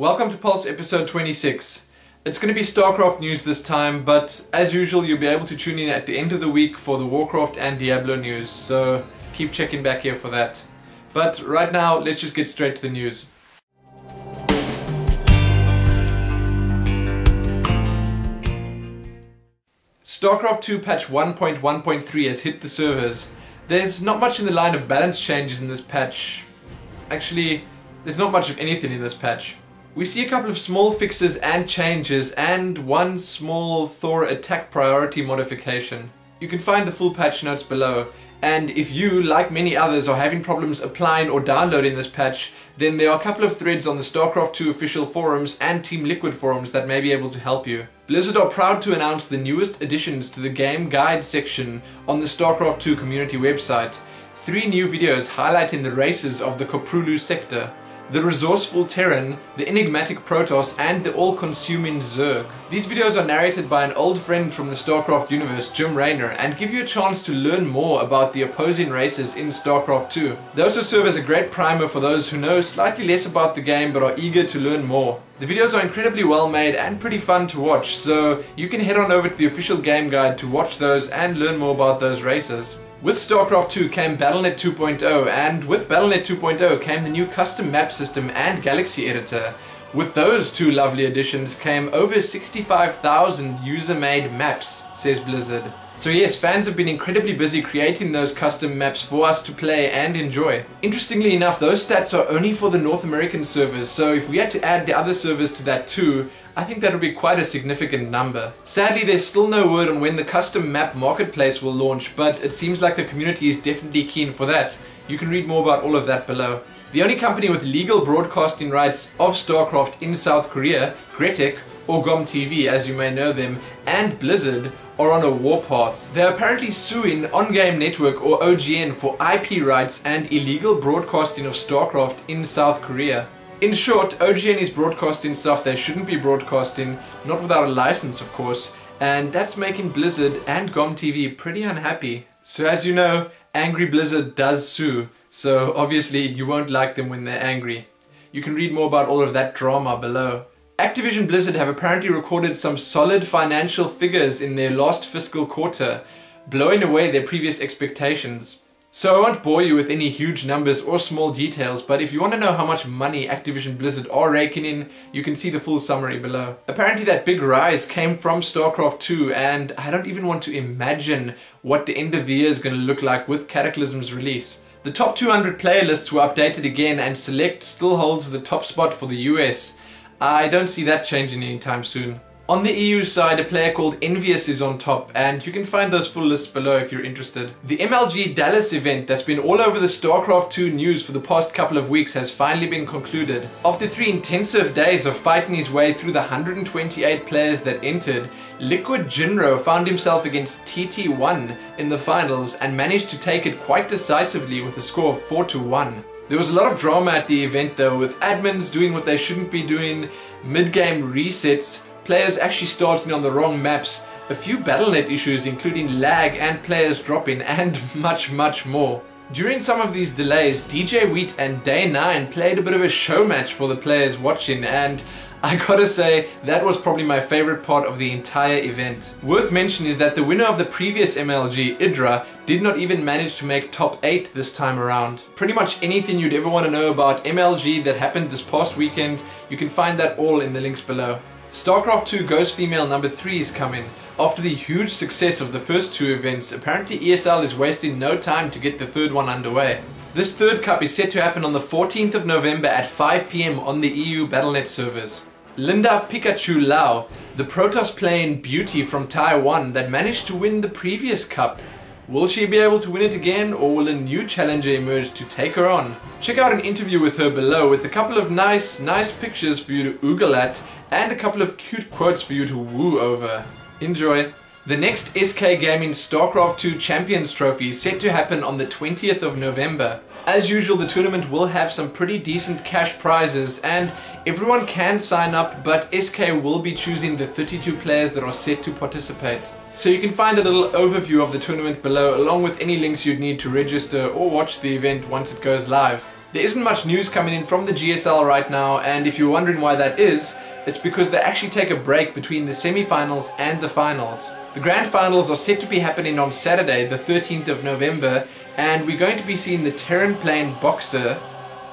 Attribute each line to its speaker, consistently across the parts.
Speaker 1: Welcome to Pulse episode 26. It's going to be Starcraft news this time, but as usual you'll be able to tune in at the end of the week for the Warcraft and Diablo news, so keep checking back here for that. But right now, let's just get straight to the news. Starcraft 2 patch 1.1.3 has hit the servers. There's not much in the line of balance changes in this patch. Actually, there's not much of anything in this patch. We see a couple of small fixes and changes, and one small Thor attack priority modification. You can find the full patch notes below, and if you, like many others, are having problems applying or downloading this patch, then there are a couple of threads on the Starcraft 2 official forums and Team Liquid forums that may be able to help you. Blizzard are proud to announce the newest additions to the game guide section on the Starcraft 2 community website. 3 new videos highlighting the races of the Koprulu sector, the resourceful Terran, the enigmatic Protoss, and the all-consuming Zerg. These videos are narrated by an old friend from the Starcraft universe, Jim Raynor, and give you a chance to learn more about the opposing races in Starcraft 2. They also serve as a great primer for those who know slightly less about the game but are eager to learn more. The videos are incredibly well made and pretty fun to watch, so you can head on over to the official game guide to watch those and learn more about those races. With Starcraft 2 came Battle.net 2.0, and with Battle.net 2.0 came the new custom map system and galaxy editor. With those two lovely additions came over 65,000 user-made maps, says Blizzard. So yes, fans have been incredibly busy creating those custom maps for us to play and enjoy. Interestingly enough, those stats are only for the North American servers, so if we had to add the other servers to that too, I think that would be quite a significant number. Sadly, there's still no word on when the custom map marketplace will launch, but it seems like the community is definitely keen for that. You can read more about all of that below. The only company with legal broadcasting rights of Starcraft in South Korea, Gretek, or GomTV as you may know them, and Blizzard, are on a warpath. They're apparently suing On-Game Network or OGN for IP rights and illegal broadcasting of Starcraft in South Korea. In short, OGN is broadcasting stuff they shouldn't be broadcasting, not without a license of course, and that's making Blizzard and GomTV pretty unhappy. So as you know, angry Blizzard does sue, so obviously you won't like them when they're angry. You can read more about all of that drama below. Activision Blizzard have apparently recorded some solid financial figures in their last fiscal quarter, blowing away their previous expectations. So I won't bore you with any huge numbers or small details, but if you want to know how much money Activision Blizzard are raking in, you can see the full summary below. Apparently that big rise came from Starcraft 2, and I don't even want to imagine what the end of the year is going to look like with Cataclysm's release. The top 200 player lists were updated again, and Select still holds the top spot for the US. I don't see that changing anytime soon. On the EU side, a player called Envious is on top, and you can find those full lists below if you're interested. The Mlg Dallas event that's been all over the Starcraft 2 news for the past couple of weeks has finally been concluded. After 3 intensive days of fighting his way through the 128 players that entered, Liquid Jinro found himself against TT1 in the finals and managed to take it quite decisively with a score of 4-1. There was a lot of drama at the event though, with admins doing what they shouldn't be doing, mid-game resets, players actually starting on the wrong maps, a few Battle.net issues including lag and players dropping, and much more. During some of these delays, DJ Wheat and Day 9 played a bit of a show match for the players watching, and I gotta say, that was probably my favorite part of the entire event. Worth mentioning is that the winner of the previous MLG, Idra, did not even manage to make top 8 this time around. Pretty much anything you'd ever want to know about MLG that happened this past weekend, you can find that all in the links below. Starcraft 2 Ghost Female number 3 is coming. After the huge success of the first 2 events, apparently ESL is wasting no time to get the third one underway. This third cup is set to happen on the 14th of November at 5 PM on the EU Battle.net servers. Linda Pikachu Lau, the Protoss playing beauty from Taiwan that managed to win the previous cup. Will she be able to win it again, or will a new challenger emerge to take her on? Check out an interview with her below with a couple of nice pictures for you to oogle at and a couple of cute quotes for you to woo over. Enjoy! The next SK Gaming Starcraft 2 Champions Trophy is set to happen on the 20th of November. As usual, the tournament will have some pretty decent cash prizes, and everyone can sign up, but SK will be choosing the 32 players that are set to participate. So you can find a little overview of the tournament below, along with any links you'd need to register or watch the event once it goes live. There isn't much news coming in from the GSL right now, and if you're wondering why that is, it's because they actually take a break between the semi-finals and the finals. The grand finals are set to be happening on Saturday, the 13th of November, and we're going to be seeing the Terran playing Boxer,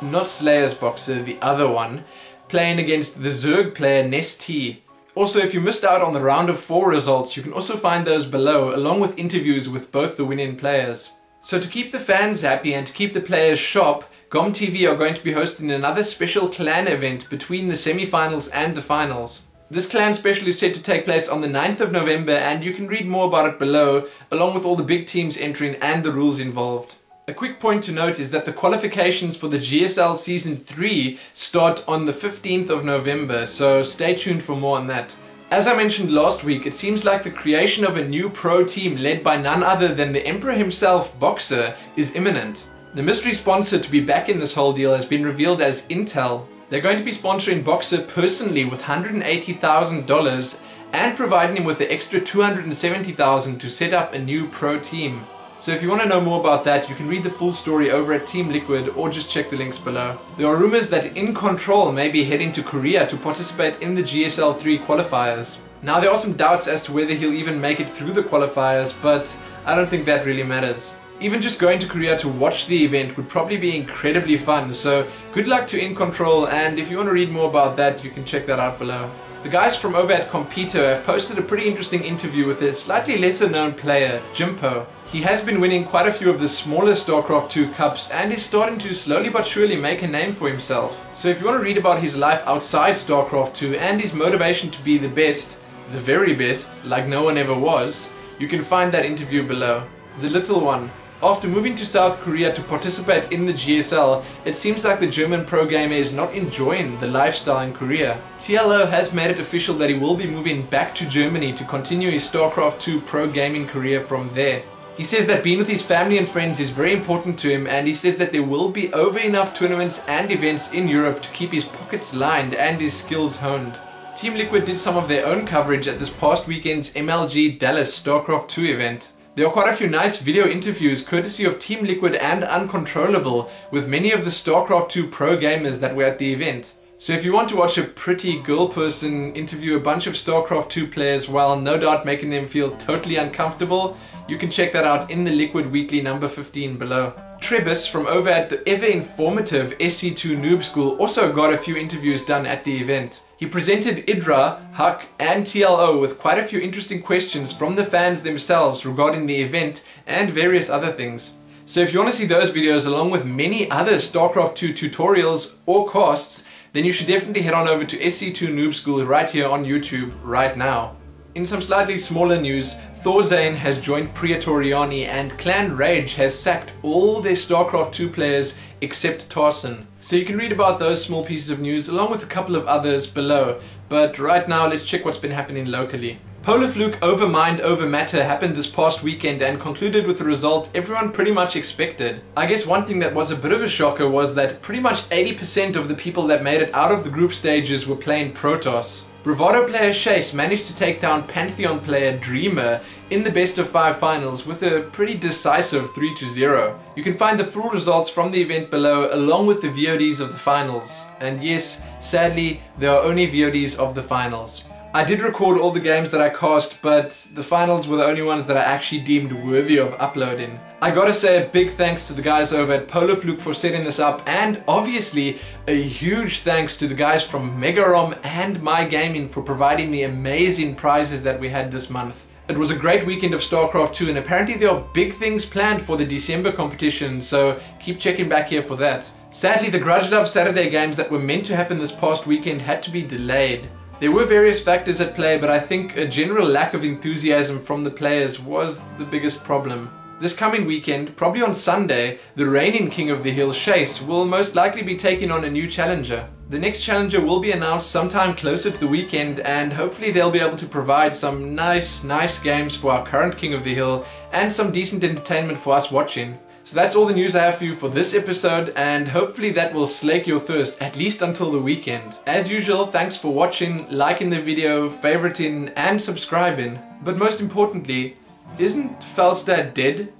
Speaker 1: not Slayer's Boxer, the other one, playing against the Zerg player Nest-T. Also, if you missed out on the round of 4 results, you can also find those below, along with interviews with both the winning players. So to keep the fans happy and to keep the players sharp, GOM TV are going to be hosting another special clan event between the semi-finals and the finals. This clan special is set to take place on the 9th of November, and you can read more about it below, along with all the big teams entering and the rules involved. A quick point to note is that the qualifications for the GSL Season 3 start on the 15th of November, so stay tuned for more on that. As I mentioned last week, it seems like the creation of a new pro team led by none other than the Emperor himself, Boxer, is imminent. The mystery sponsor to be back in this whole deal has been revealed as Intel. They're going to be sponsoring Boxer personally with $180,000 and providing him with the extra $270,000 to set up a new pro team. So if you want to know more about that, you can read the full story over at Team Liquid or just check the links below. There are rumors that In Control may be heading to Korea to participate in the GSL 3 qualifiers. Now there are some doubts as to whether he'll even make it through the qualifiers, but I don't think that really matters. Even just going to Korea to watch the event would probably be incredibly fun, so good luck to In Control, and if you want to read more about that, you can check that out below. The guys from over at Compito have posted a pretty interesting interview with a slightly lesser known player, Jimpo. He has been winning quite a few of the smaller Starcraft 2 cups and is starting to slowly but surely make a name for himself. So if you want to read about his life outside Starcraft 2 and his motivation to be the best, the very best, like no one ever was, you can find that interview below. The little one. After moving to South Korea to participate in the GSL, it seems like the German pro gamer is not enjoying the lifestyle in Korea. TLO has made it official that he will be moving back to Germany to continue his Starcraft 2 pro gaming career from there. He says that being with his family and friends is very important to him, and he says that there will be over enough tournaments and events in Europe to keep his pockets lined and his skills honed. Team Liquid did some of their own coverage at this past weekend's Mlg Dallas Starcraft 2 event. There are quite a few nice video interviews courtesy of Team Liquid and Uncontrollable with many of the Starcraft 2 pro gamers that were at the event. So if you want to watch a pretty girl person interview a bunch of Starcraft 2 players while no doubt making them feel totally uncomfortable, you can check that out in the Liquid Weekly number 15 below. Trebus from over at the ever informative SC2 Noob School also got a few interviews done at the event. He presented Idra, Huck and TLO with quite a few interesting questions from the fans themselves regarding the event and various other things. So if you want to see those videos along with many other Starcraft 2 tutorials or casts, then you should definitely head on over to SC2 Noob School right here on YouTube right now. In some slightly smaller news, Thorzane has joined Praetoriani and Clan Rage has sacked all their Starcraft 2 players except Tarson. So you can read about those small pieces of news along with a couple of others below, but right now let's check what's been happening locally. Polar Fluke Over Mind Over Matter happened this past weekend and concluded with a result everyone pretty much expected. I guess one thing that was a bit of a shocker was that pretty much 80% of the people that made it out of the group stages were playing Protoss. Bravado player Chase managed to take down Pantheon player Dreamer in the best of 5 finals with a pretty decisive 3-0. You can find the full results from the event below along with the VODs of the finals. And yes, sadly, there are only VODs of the finals. I did record all the games that I cast, but the finals were the only ones that I actually deemed worthy of uploading. I gotta say a big thanks to the guys over at Polar Fluke for setting this up, and obviously a huge thanks to the guys from Megarom and My Gaming for providing me amazing prizes that we had this month. It was a great weekend of Starcraft 2, and apparently there are big things planned for the December competition, so keep checking back here for that. Sadly, the Grudge Love Saturday games that were meant to happen this past weekend had to be delayed. There were various factors at play, but I think a general lack of enthusiasm from the players was the biggest problem. This coming weekend, probably on Sunday, the reigning King of the Hill, Chase, will most likely be taking on a new challenger. The next challenger will be announced sometime closer to the weekend, and hopefully they'll be able to provide some nice games for our current King of the Hill and some decent entertainment for us watching. So that's all the news I have for you for this episode, and hopefully that will slake your thirst, at least until the weekend. As usual, thanks for watching, liking the video, favoriting and subscribing. But most importantly, isn't Falstad dead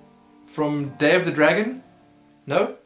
Speaker 1: from Day of the Dragon? No?